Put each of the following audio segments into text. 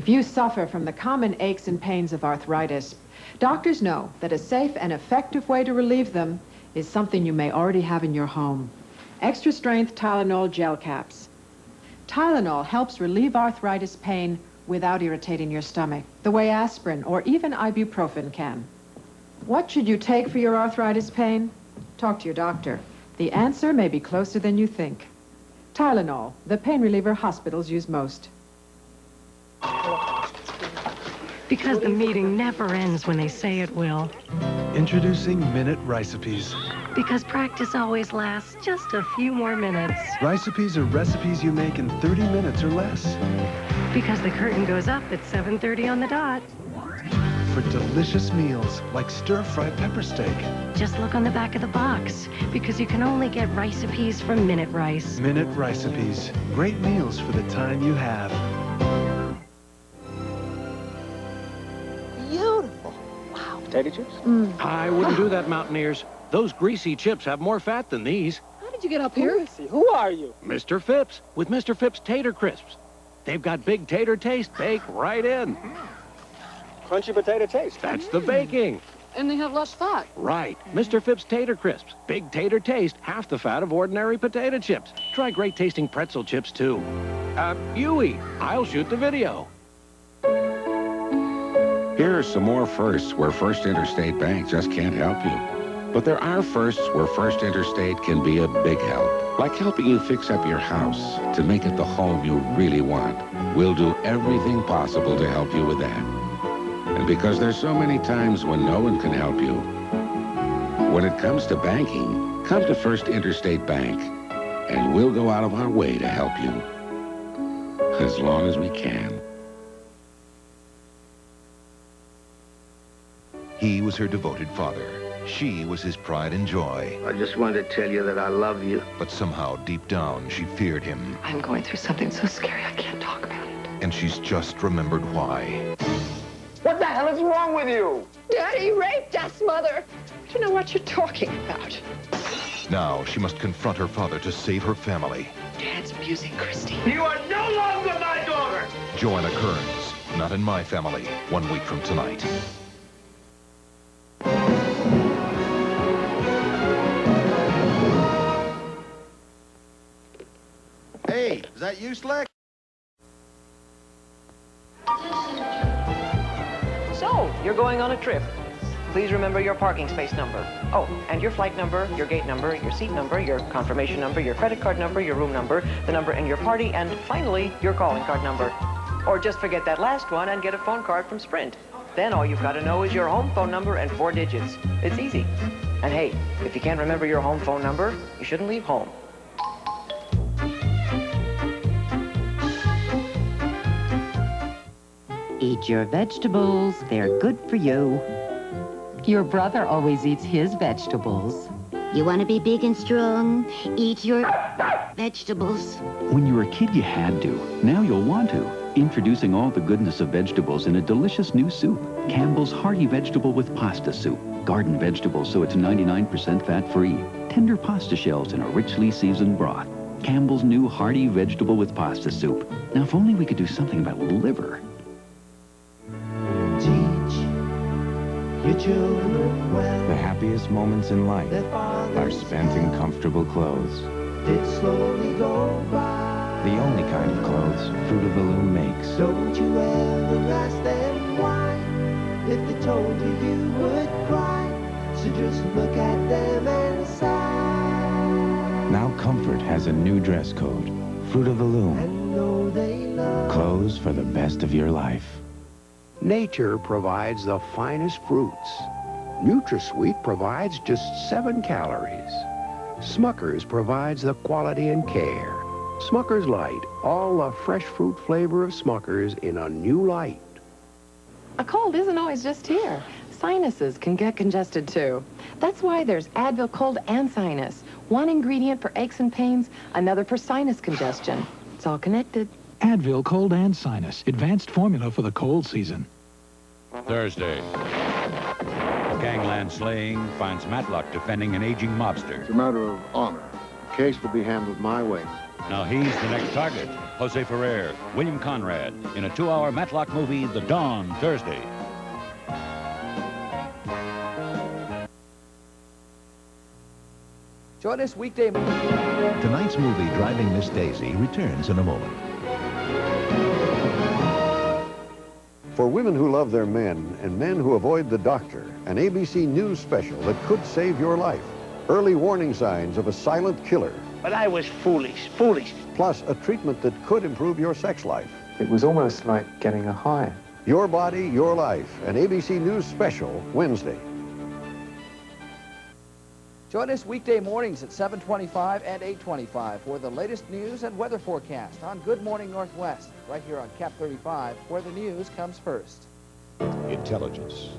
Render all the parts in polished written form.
If you suffer from the common aches and pains of arthritis, doctors know that a safe and effective way to relieve them is something you may already have in your home. Extra strength Tylenol Gelcaps. Tylenol helps relieve arthritis pain without irritating your stomach, the way aspirin or even ibuprofen can. What should you take for your arthritis pain? Talk to your doctor. The answer may be closer than you think. Tylenol, the pain reliever hospitals use most. Because the meeting never ends when they say it will. Introducing Minute Rice-Ipes. Because practice always lasts just a few more minutes. Rice-Ipes are recipes you make in 30 minutes or less. Because the curtain goes up at 7:30 on the dot. For delicious meals like stir-fried pepper steak. Just look on the back of the box, because you can only get Rice-Ipes from Minute Rice. Minute Rice-Ipes. Great meals for the time you have. Beautiful. Wow. Potato chips? I wouldn't do that, Mountaineers. Those greasy chips have more fat than these. How did you get up here? Who are you? Mr. Phipps, with Mr. Phipps Tater Crisps. They've got big tater taste baked right in. Crunchy potato taste. That's the baking. And they have less fat. Right. Mr. Phipps Tater Crisps. Big tater taste, half the fat of ordinary potato chips. Try great tasting pretzel chips, too. You eat. I'll shoot the video. Here are some more firsts where First Interstate Bank just can't help you. But there are firsts where First Interstate can be a big help, like helping you fix up your house to make it the home you really want. We'll do everything possible to help you with that. And because there's so many times when no one can help you, when it comes to banking, come to First Interstate Bank, and we'll go out of our way to help you, as long as we can. He was her devoted father. She was his pride and joy. I just wanted to tell you that I love you. But somehow, deep down, she feared him. I'm going through something so scary I can't talk about it. And she's just remembered why. What the hell is wrong with you? Daddy raped us, Mother. I don't know what you're talking about. Now she must confront her father to save her family. Dad's abusing Christy. You are no longer my daughter! Joanna Kearns, Not in My Family, 1 week from tonight. Hey, is that you, Slick? So, you're going on a trip. Please remember your parking space number. Oh, and your flight number, your gate number, your seat number, your confirmation number, your credit card number, your room number, the number in your party, and finally, your calling card number. Or just forget that last one and get a phone card from Sprint. Then all you've got to know is your home phone number and 4 digits. It's easy. And hey, if you can't remember your home phone number, you shouldn't leave home. Eat your vegetables, they're good for you. Your brother always eats his vegetables. You want to be big and strong? Eat your vegetables. When you were a kid, you had to. Now you'll want to. Introducing all the goodness of vegetables in a delicious new soup. Campbell's Hearty Vegetable with Pasta Soup. Garden vegetables so it's 99% fat-free. Tender pasta shells in a richly seasoned broth. Campbell's new Hearty Vegetable with Pasta Soup. Now, if only we could do something about liver. Your children well. The happiest moments in life are spent in comfortable clothes. Did slowly go by. The only kind of clothes Fruit of the Loom makes. Don't you ever ask them why. If they told you, you would cry. So just look at them and sigh. Now Comfort has a new dress code. Fruit of the Loom. And know they love clothes for the best of your life. Nature provides the finest fruits. NutraSweet provides just 7 calories. Smucker's provides the quality and care. Smucker's Light, all the fresh fruit flavor of Smucker's in a new light. A cold isn't always just here. Sinuses can get congested, too. That's why there's Advil Cold and Sinus. One ingredient for aches and pains, another for sinus congestion. It's all connected. Advil Cold and Sinus, advanced formula for the cold season. Thursday. Gangland slaying finds Matlock defending an aging mobster. It's a matter of honor. The case will be handled my way. Now he's the next target. Jose Ferrer, William Conrad, in a 2-hour Matlock movie, The Dawn, Thursday. Join us weekday. Tonight's movie, Driving Miss Daisy, returns in a moment. For women who love their men and men who avoid the doctor, an ABC News special that could save your life. Early warning signs of a silent killer. But I was foolish. Plus a treatment that could improve your sex life. It was almost like getting a high. Your Body, Your Life, an ABC News special, Wednesday. Join us weekday mornings at 7:25 and 8:25 for the latest news and weather forecast on Good Morning Northwest, right here on KAPP-35, where the news comes first. Intelligence.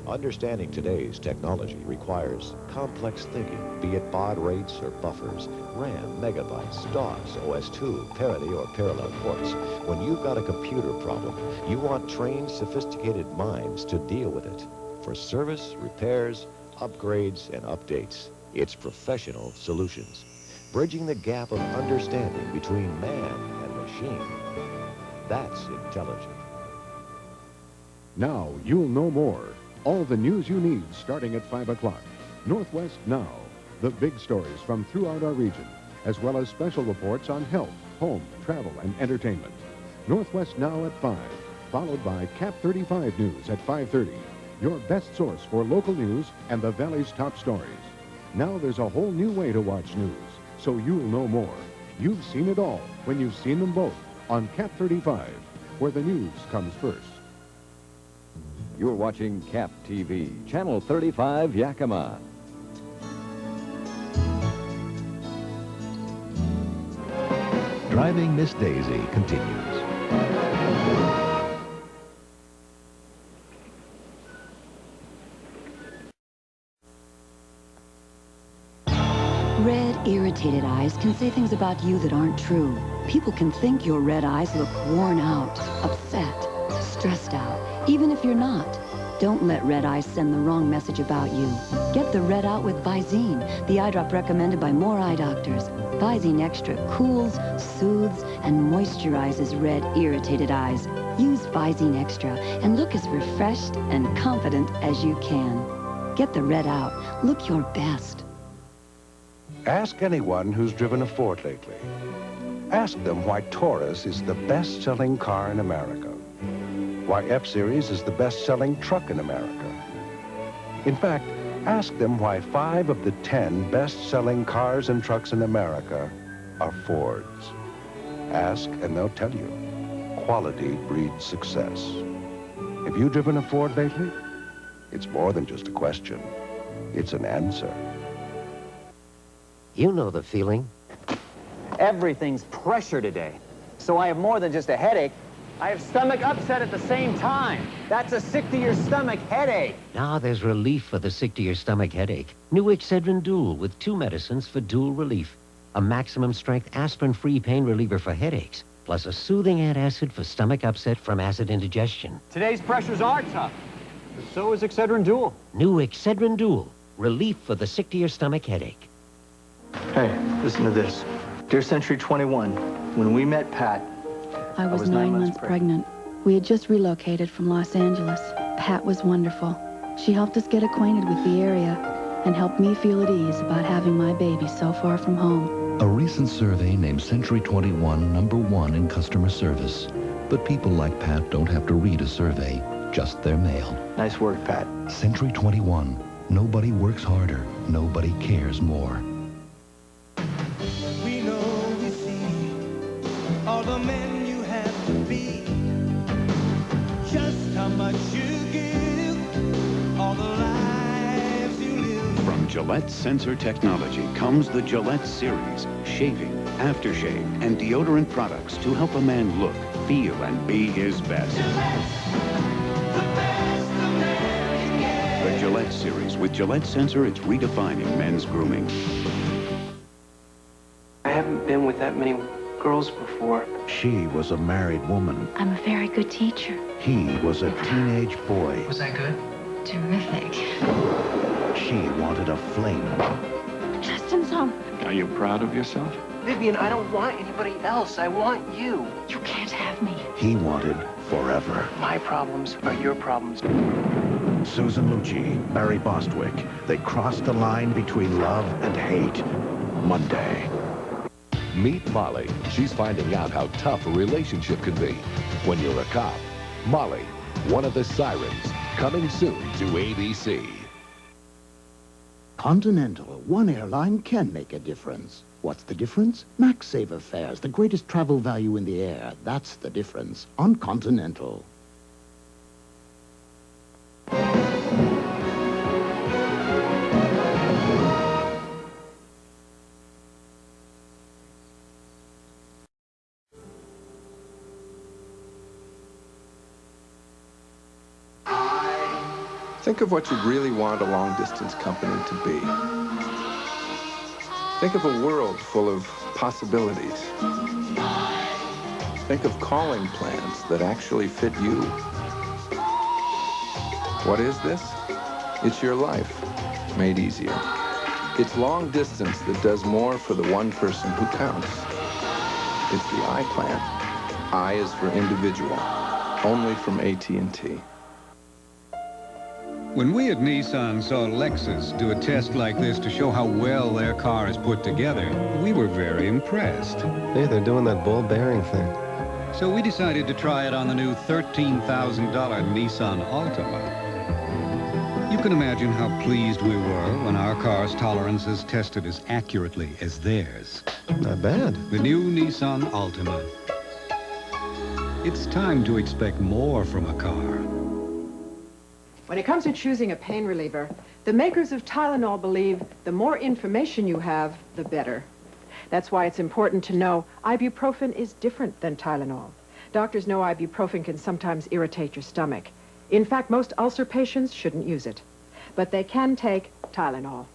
Understanding today's technology requires complex thinking, be it baud rates or buffers, RAM, megabytes, DOS, OS2, parity, or parallel ports. When you've got a computer problem, you want trained, sophisticated minds to deal with it. For service, repairs, upgrades, and updates, it's Professional Solutions, bridging the gap of understanding between man and machine. That's intelligent. Now you'll know more. All the news you need starting at 5 o'clock. Northwest Now, the big stories from throughout our region, as well as special reports on health, home, travel, and entertainment. Northwest Now at 5, followed by KAPP-35 News at 5:30. Your best source for local news and the Valley's top stories. Now there's a whole new way to watch news, so you'll know more. You've seen it all when you've seen them both on KAPP-35, where the news comes first. You're watching KAPP TV, Channel 35, Yakima. Driving Miss Daisy continues. Red, irritated eyes can say things about you that aren't true. People can think your red eyes look worn out, upset, stressed out, even if you're not. Don't let red eyes send the wrong message about you. Get the red out with Visine, the eye drop recommended by more eye doctors. Visine Extra cools, soothes, and moisturizes red, irritated eyes. Use Visine Extra and look as refreshed and confident as you can. Get the red out. Look your best. Ask anyone who's driven a Ford lately. Ask them why Taurus is the best-selling car in America. Why F-Series is the best-selling truck in America. In fact, ask them why 5 of the 10 best-selling cars and trucks in America are Fords. Ask and they'll tell you. Quality breeds success. Have you driven a Ford lately? It's more than just a question. It's an answer. You know the feeling. Everything's pressure today. So I have more than just a headache. I have stomach upset at the same time. That's a sick-to-your-stomach headache. Now there's relief for the sick-to-your-stomach headache. New Excedrin Dual with 2 medicines for dual relief. A maximum-strength aspirin-free pain reliever for headaches, plus a soothing antacid for stomach upset from acid indigestion. Today's pressures are tough. But so is Excedrin Dual. New Excedrin Dual. Relief for the sick-to-your-stomach headache. Hey, listen to this. Dear Century 21, when we met Pat, I was 9 months pregnant. We had just relocated from Los Angeles. Pat was wonderful. She helped us get acquainted with the area and helped me feel at ease about having my baby so far from home. A recent survey named Century 21 #1 in customer service. But people like Pat don't have to read a survey, just their mail. Nice work, Pat. Century 21. Nobody works harder. Nobody cares more. We know we see all the men you have to be, just how much you give, all the lives you live. From Gillette Sensor Technology comes the Gillette Series, shaving, aftershave, and deodorant products to help a man look, feel, and be his best. The Gillette Series. With Gillette Sensor, it's redefining men's grooming. I haven't been with that many girls before. She was a married woman. I'm a very good teacher. He was a teenage boy. Was that good? Terrific. She wanted a fling. Justin's home. Now you proud of yourself? Vivian, I don't want anybody else. I want you. You can't have me. He wanted forever. My problems are your problems. Susan Lucci, Barry Bostwick. They crossed the line between love and hate. Monday. Meet Molly. She's finding out how tough a relationship can be. When you're a cop, Molly, one of the sirens, coming soon to ABC. Continental, one airline can make a difference. What's the difference? Max Saver fares, the greatest travel value in the air. That's the difference on Continental. Think of what you'd really want a long-distance company to be. Think of a world full of possibilities. Think of calling plans that actually fit you. What is this? It's your life, made easier. It's long distance that does more for the one person who counts. It's the I plan. I is for individual, only from AT&T. When we at Nissan saw Lexus do a test like this to show how well their car is put together, we were very impressed. Hey, they're doing that ball bearing thing. So we decided to try it on the new $13,000 Nissan Altima. You can imagine how pleased we were when our car's tolerances tested as accurately as theirs. Not bad. The new Nissan Altima. It's time to expect more from a car. When it comes to choosing a pain reliever, the makers of Tylenol believe the more information you have, the better. That's why it's important to know ibuprofen is different than Tylenol. Doctors know ibuprofen can sometimes irritate your stomach. In fact, most ulcer patients shouldn't use it. But they can take Tylenol.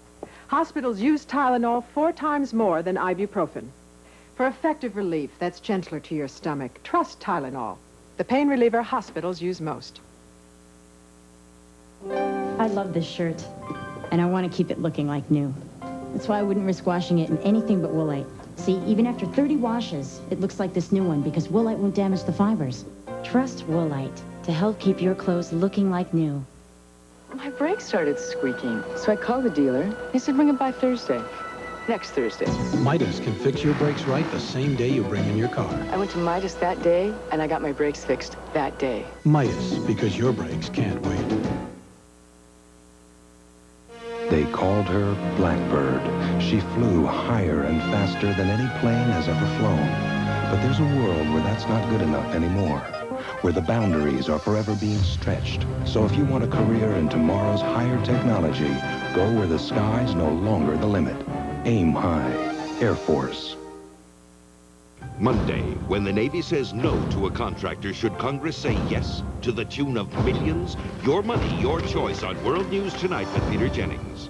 Hospitals use Tylenol 4 times more than ibuprofen. For effective relief that's gentler to your stomach, trust Tylenol, the pain reliever hospitals use most. I love this shirt, and I want to keep it looking like new. That's why I wouldn't risk washing it in anything but Woolite. See, even after 30 washes, it looks like this new one because Woolite won't damage the fibers. Trust Woolite to help keep your clothes looking like new. My brakes started squeaking, so I called the dealer. He said bring it by Thursday. Next Thursday. Midas can fix your brakes right the same day you bring in your car. I went to Midas that day, and I got my brakes fixed that day. Midas, because your brakes can't wait. They called her Blackbird. She flew higher and faster than any plane has ever flown. But there's a world where that's not good enough anymore, where the boundaries are forever being stretched. So if you want a career in tomorrow's higher technology, go where the sky's no longer the limit. Aim high. Air Force. Monday, when the Navy says no to a contractor, should Congress say yes to the tune of millions? Your money, your choice on World News Tonight with Peter Jennings.